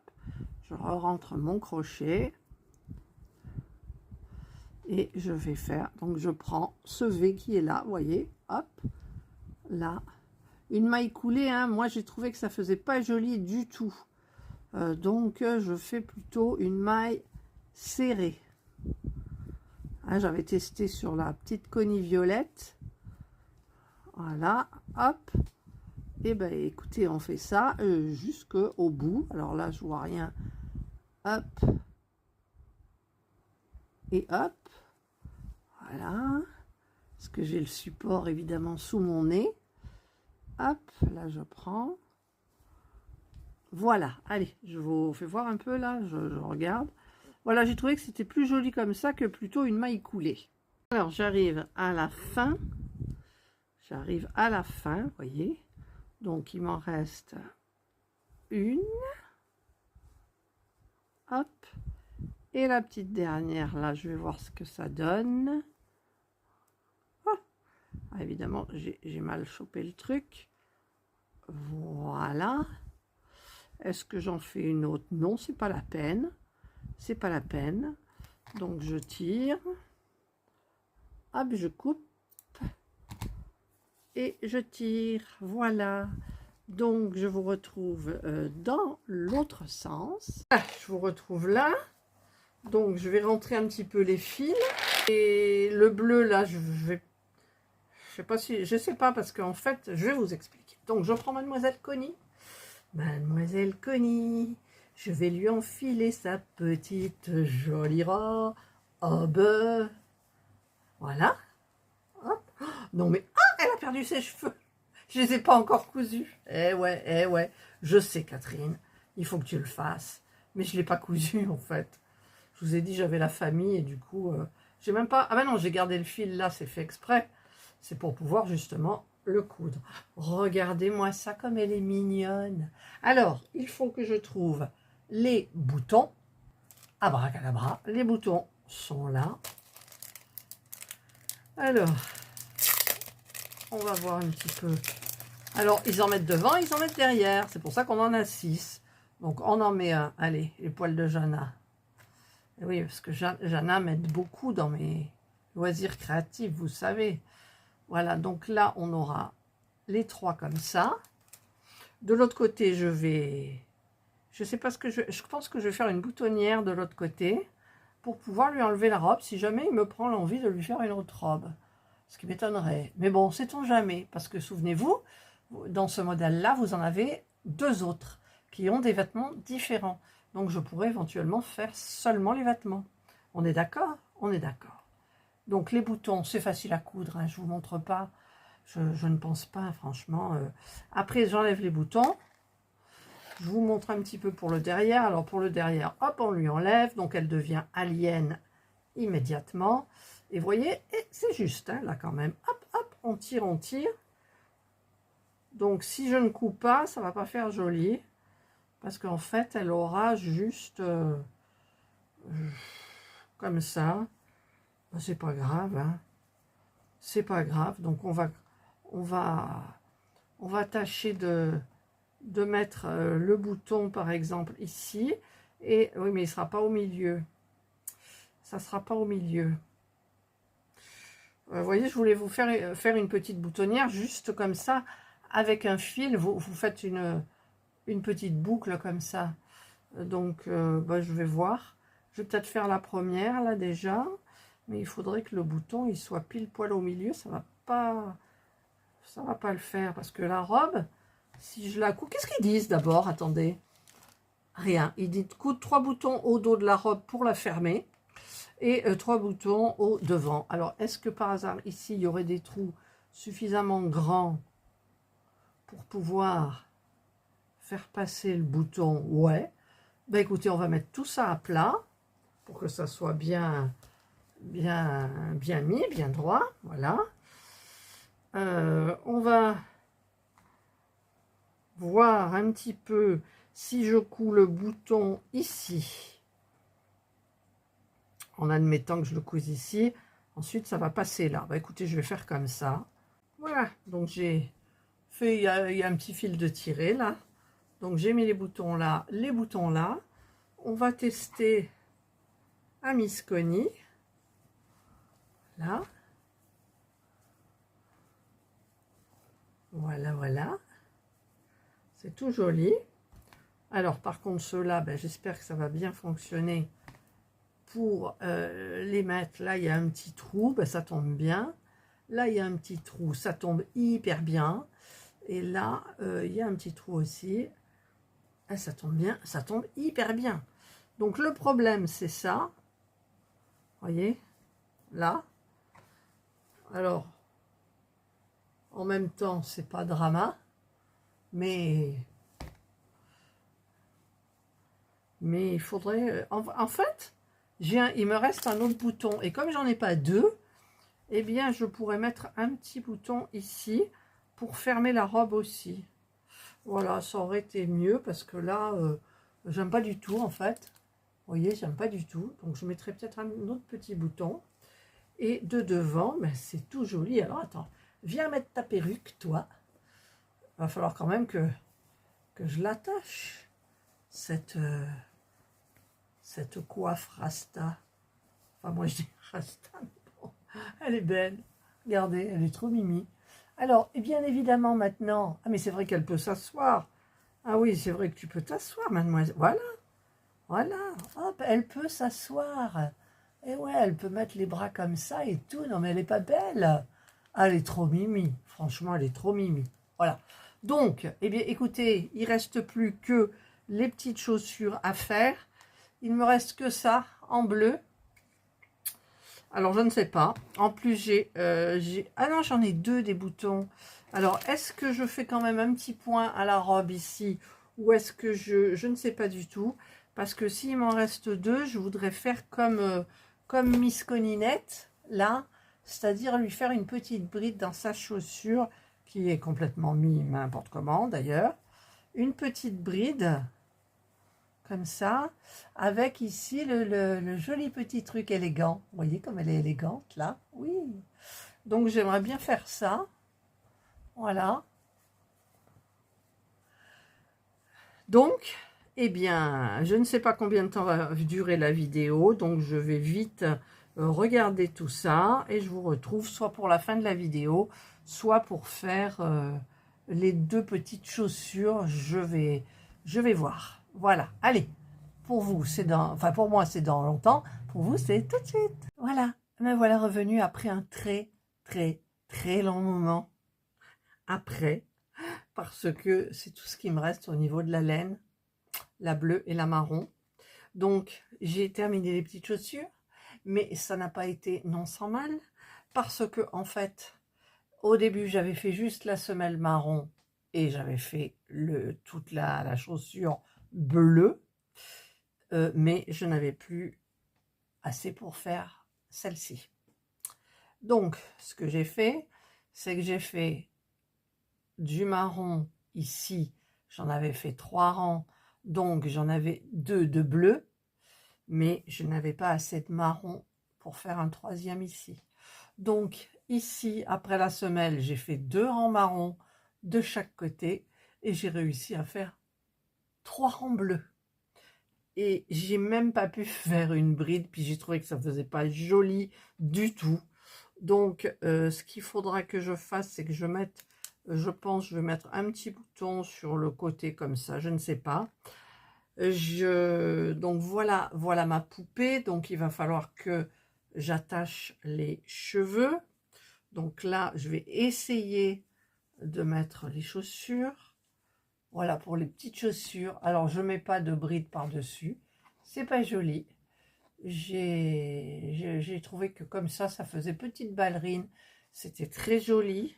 [SPEAKER 1] je rentre mon crochet. Et je vais faire, donc je prends ce V qui est là, vous voyez, hop, là. Une maille coulée, hein, moi j'ai trouvé que ça faisait pas joli du tout. Donc je fais plutôt une maille serrée. Hein, j'avais testé sur la petite connie violette. Voilà, hop. Et ben écoutez, on fait ça jusqu'au bout. Alors là, je vois rien. Hop. Et hop. Voilà, parce que j'ai le support évidemment sous mon nez. Hop, là je prends. Voilà, allez, je vous fais voir un peu là, je regarde. Voilà, j'ai trouvé que c'était plus joli comme ça que plutôt une maille coulée. Alors j'arrive à la fin. J'arrive à la fin, vous voyez. Donc il m'en reste une. Hop. Et la petite dernière, là, je vais voir ce que ça donne. Ah, évidemment, j'ai mal chopé le truc. Voilà. Est-ce que j'en fais une autre? Non, c'est pas la peine. C'est pas la peine. Donc, je tire. Hop, je coupe. Et je tire. Voilà. Donc, je vous retrouve dans l'autre sens. Ah, je vous retrouve là. Donc, je vais rentrer un petit peu les fils. Et le bleu, là, je sais pas, parce qu'en fait, je vais vous expliquer. Donc, je prends Mademoiselle Connie. Mademoiselle Connie, je vais lui enfiler sa petite jolie robe. Voilà. Hop. Non, mais elle a perdu ses cheveux. Je les ai pas encore cousus. Eh ouais. Je sais, Catherine, il faut que tu le fasses. Mais je l'ai pas cousu, en fait. Je vous ai dit, j'avais la famille et du coup, j'ai même pas... Ah ben non, j'ai gardé le fil là, c'est fait exprès. C'est pour pouvoir justement le coudre. Regardez-moi ça comme elle est mignonne. Alors, il faut que je trouve les boutons. Abracadabra, les boutons sont là. Alors, on va voir un petit peu. Alors, ils en mettent devant, ils en mettent derrière. C'est pour ça qu'on en a 6. Donc, on en met un. Allez, les poils de Jana. Oui, parce que Jana m'aide beaucoup dans mes loisirs créatifs, vous savez. Voilà, donc là, on aura les 3 comme ça. De l'autre côté, je sais pas ce que je pense que je vais faire une boutonnière de l'autre côté pour pouvoir lui enlever la robe si jamais il me prend l'envie de lui faire une autre robe. Ce qui m'étonnerait. Mais bon, sait-on jamais, parce que souvenez-vous, dans ce modèle-là, vous en avez 2 autres qui ont des vêtements différents. Donc, je pourrais éventuellement faire seulement les vêtements. On est d'accord? On est d'accord. Donc, les boutons, c'est facile à coudre. Hein, je ne vous montre pas. Je ne pense pas, franchement. Après, j'enlève les boutons. Je vous montre un petit peu pour le derrière. Alors, pour le derrière, hop, on lui enlève. Donc, elle devient alien immédiatement. Et vous voyez, c'est juste, hein, là, quand même. Hop, hop, on tire, on tire. Donc, si je ne coupe pas, ça ne va pas faire joli. Parce qu'en fait, elle aura juste comme ça. Ben, c'est pas grave, hein. C'est pas grave. Donc, on va tâcher de mettre le bouton, par exemple, ici. Et oui, mais il ne sera pas au milieu. Ça ne sera pas au milieu. Vous voyez, je voulais vous faire une petite boutonnière, juste comme ça, avec un fil. Vous faites une petite boucle comme ça. Donc, bah, je vais voir. Je vais peut-être faire la première, là, déjà. Mais il faudrait que le bouton, il soit pile poil au milieu. Ça va pas le faire. Parce que la robe, si je la couds... Qu'est-ce qu'ils disent d'abord? Attendez. Rien. Ils disent coudre 3 boutons au dos de la robe pour la fermer. Et 3 boutons au devant. Alors, est-ce que par hasard, ici, il y aurait des trous suffisamment grands pour pouvoir faire passer le bouton? Ouais. Ben écoutez, on va mettre tout ça à plat pour que ça soit bien mis, bien droit. Voilà. On va voir un petit peu si je couds le bouton ici, en admettant que je le couse ici. Ensuite, ça va passer là. Ben écoutez, je vais faire comme ça. Voilà. Donc, j'ai fait, il y a un petit fil de tiré là. Donc, j'ai mis les boutons là, les boutons là. On va tester à Miss Connie. Là. Voilà, voilà. C'est tout joli. Alors, par contre, ceux-là, ben, j'espère que ça va bien fonctionner pour les mettre. Là, il y a un petit trou, ben, ça tombe bien. Là, il y a un petit trou, ça tombe hyper bien. Et là, il y a un petit trou aussi. Ah, ça tombe bien, ça tombe hyper bien. Donc, le problème, c'est ça. Voyez, là. Alors, en même temps, c'est pas drama, mais il faudrait... En fait, il me reste un autre bouton. Et comme j'en ai pas deux, eh bien, je pourrais mettre un petit bouton ici pour fermer la robe aussi. Voilà, ça aurait été mieux parce que là, j'aime pas du tout en fait. Vous voyez, j'aime pas du tout. Donc, je mettrai peut-être un autre petit bouton. Et de devant, ben, c'est tout joli. Alors, attends, viens mettre ta perruque, toi. Va falloir quand même que je l'attache, cette coiffe rasta. Enfin, moi, je dis rasta, mais bon, elle est belle. Regardez, elle est trop mimi. Alors, et bien évidemment, maintenant... Ah, mais c'est vrai qu'elle peut s'asseoir. Ah oui, c'est vrai que tu peux t'asseoir, mademoiselle. Voilà, voilà. Hop, elle peut s'asseoir. Et ouais, elle peut mettre les bras comme ça et tout. Non, mais elle est pas belle. Ah, elle est trop mimi. Franchement, elle est trop mimi. Voilà. Donc, eh bien, écoutez, il ne reste plus que les petites chaussures à faire. Il me reste que ça en bleu. Alors, je ne sais pas. En plus, j'ai... Ah non, j'en ai deux des boutons. Alors, est-ce que je fais quand même un petit point à la robe ici? Ou est-ce que je ne sais pas du tout. Parce que s'il m'en reste deux, je voudrais faire comme Miss Coninette, là. C'est-à-dire lui faire une petite bride dans sa chaussure, qui est complètement mis n'importe comment d'ailleurs. Une petite bride, comme ça, avec ici le joli petit truc élégant. Vous voyez comme elle est élégante là? Oui. Donc j'aimerais bien faire ça. Voilà. Donc, eh bien, je ne sais pas combien de temps va durer la vidéo, donc je vais vite regarder tout ça et je vous retrouve soit pour la fin de la vidéo, soit pour faire les deux petites chaussures. Je vais voir. Voilà, allez. Pour vous, c'est dans... Enfin, pour moi, c'est dans longtemps. Pour vous, c'est tout de suite. Voilà. Me voilà revenue après un très, très, très long moment. Après, parce que c'est tout ce qui me reste au niveau de la laine, la bleue et la marron. Donc, j'ai terminé les petites chaussures, mais ça n'a pas été non sans mal, parce que, en fait, au début, j'avais fait juste la semelle marron et j'avais fait toute la chaussure bleue. Mais je n'avais plus assez pour faire celle-ci. Donc, ce que j'ai fait, c'est que j'ai fait du marron ici, j'en avais fait 3 rangs, donc j'en avais 2 de bleu, mais je n'avais pas assez de marron pour faire un 3e ici. Donc, ici, après la semelle, j'ai fait 2 rangs marron de chaque côté, et j'ai réussi à faire 3 rangs bleus. Et j'ai même pas pu faire une bride, puis j'ai trouvé que ça faisait pas joli du tout. Donc, ce qu'il faudra que je fasse, c'est que je mette, je pense, je vais mettre un petit bouton sur le côté comme ça, je ne sais pas. Donc voilà ma poupée. Donc il va falloir que j'attache les cheveux. Donc là, je vais essayer de mettre les chaussures. Voilà pour les petites chaussures. Alors je mets pas de bride par-dessus. C'est pas joli. J'ai trouvé que comme ça faisait petite ballerine. C'était très joli.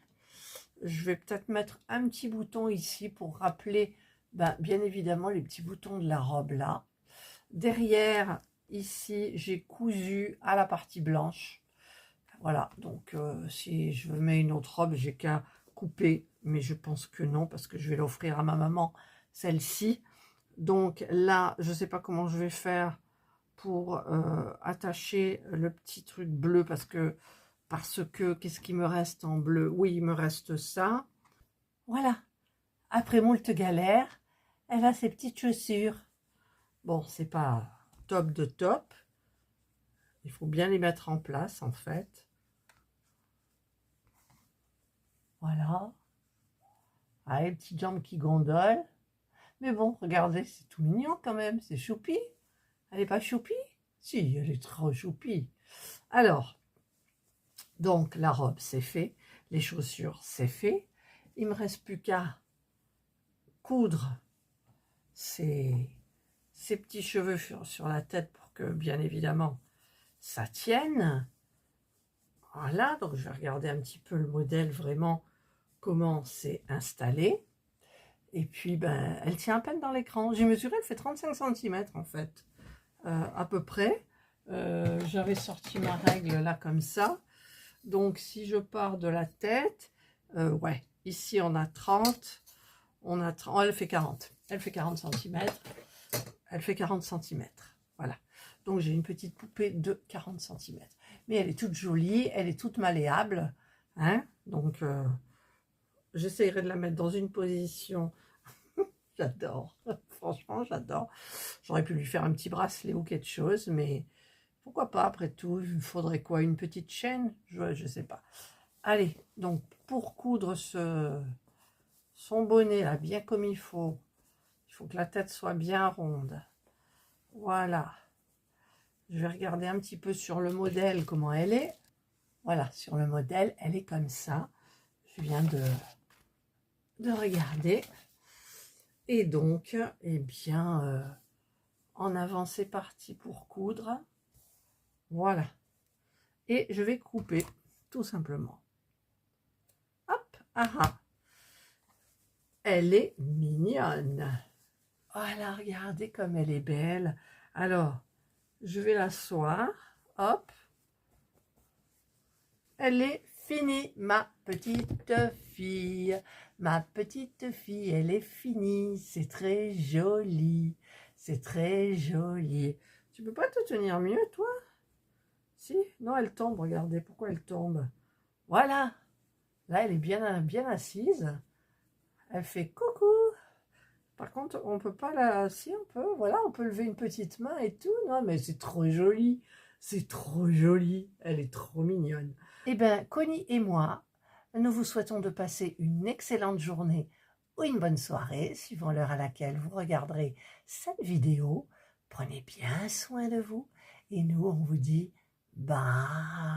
[SPEAKER 1] Je vais peut-être mettre un petit bouton ici pour rappeler, bien évidemment, les petits boutons de la robe là. Derrière, ici, j'ai cousu à la partie blanche. Voilà, donc si je mets une autre robe, j'ai qu'à couper, mais je pense que non, parce que je vais l'offrir à ma maman, celle-ci. Donc là, je ne sais pas comment je vais faire pour attacher le petit truc bleu, parce que qu'est-ce qui me reste en bleu? Oui, il me reste ça. Voilà, après moult galères, elle a ses petites chaussures. Bon, c'est pas top de top. Il faut bien les mettre en place, en fait. Voilà. Ah, les petites jambes qui gondolent. Mais bon, regardez, c'est tout mignon quand même. C'est choupi. Elle n'est pas choupie? Si, elle est trop choupie. Alors, donc la robe, c'est fait. Les chaussures, c'est fait. Il me reste plus qu'à coudre ces petits cheveux sur la tête pour que, bien évidemment, ça tienne. Voilà, donc je vais regarder un petit peu le modèle, vraiment, comment c'est installé. Et puis, elle tient à peine dans l'écran. J'ai mesuré, elle fait 35 cm en fait, à peu près. J'avais sorti ma règle là comme ça. Donc, si je pars de la tête, ouais, ici on a 30, oh, elle fait 40. Elle fait 40 cm. Elle fait 40 cm. Voilà. Donc, j'ai une petite poupée de 40 cm. Mais elle est toute jolie, elle est toute malléable. Hein, donc, j'essayerai de la mettre dans une position. J'adore, franchement j'adore. J'aurais pu lui faire un petit bracelet ou quelque chose, mais pourquoi pas, après tout. Il faudrait quoi, une petite chaîne? Je sais pas. Allez, donc pour coudre son bonnet là, bien comme il faut que la tête soit bien ronde. Voilà. Je vais regarder un petit peu sur le modèle comment elle est. Voilà, sur le modèle, elle est comme ça. Je viens de regarder. Et donc, eh bien, en avant, c'est parti pour coudre. Voilà. Et je vais couper, tout simplement. Hop, ah ah. Elle est mignonne. Voilà, regardez comme elle est belle. Alors, je vais l'asseoir. Hop. Elle est finie, ma petite fille. Ma petite fille, elle est finie. C'est très joli. C'est très joli. Tu peux pas te tenir mieux, toi? Si? Non, elle tombe, regardez. Pourquoi elle tombe? Voilà. Là, elle est bien assise. Elle fait coucou. Par contre, on peut pas la... Si, on peut. Voilà, on peut lever une petite main et tout. Non, mais c'est trop joli. C'est trop joli. Elle est trop mignonne. Eh bien, Connie et moi, nous vous souhaitons de passer une excellente journée ou une bonne soirée, suivant l'heure à laquelle vous regarderez cette vidéo. Prenez bien soin de vous et nous, on vous dit bye.